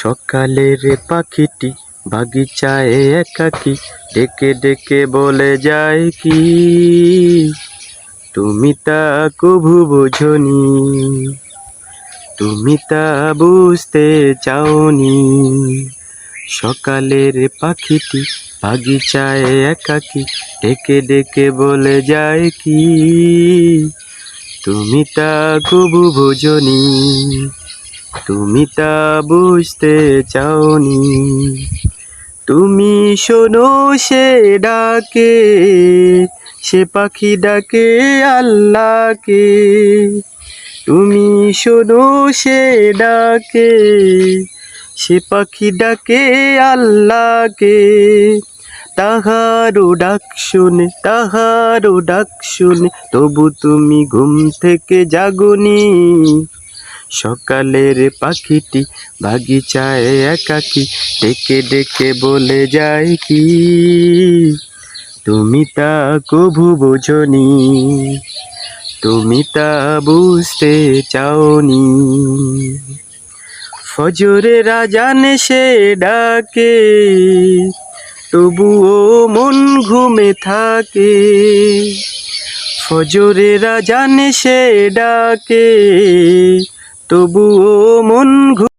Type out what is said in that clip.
সকালের পাখিটি বাগিচায় একাকী ডেকে ডেকে বলে যায় কি তুমি তা কভু বোঝনি, তুমি তা বুঝতে চাওনি। সকালের পাখিটি বাগিচায় একাকী ডেকে ডেকে বলে যায় কি তুমি তা কভু বোঝনি, তুমি তা বুঝতে চাওনি। তুমি শোনো সে ডাকে, সে পাখি ডাকে আল্লাহকে। তুমি শোনো সে ডাকে, সে পাখি ডাকে আল্লাহকে। তাহারও ডাক শুনে, তাহারও ডাক শুনে তবু তুমি ঘুম থেকে জাগনি। সকালের পাখিটি বাগিচায় একাকী ডেকে ডেকে বলে যায় কি তুমি তা কভু বোঝনি, তুমি তা বুঝতে চাওনি। ফজরের আজানে সে ডাকে তবুও মন ঘুমে থাকে। ফজরের আজানে সে ডাকে তবুও মন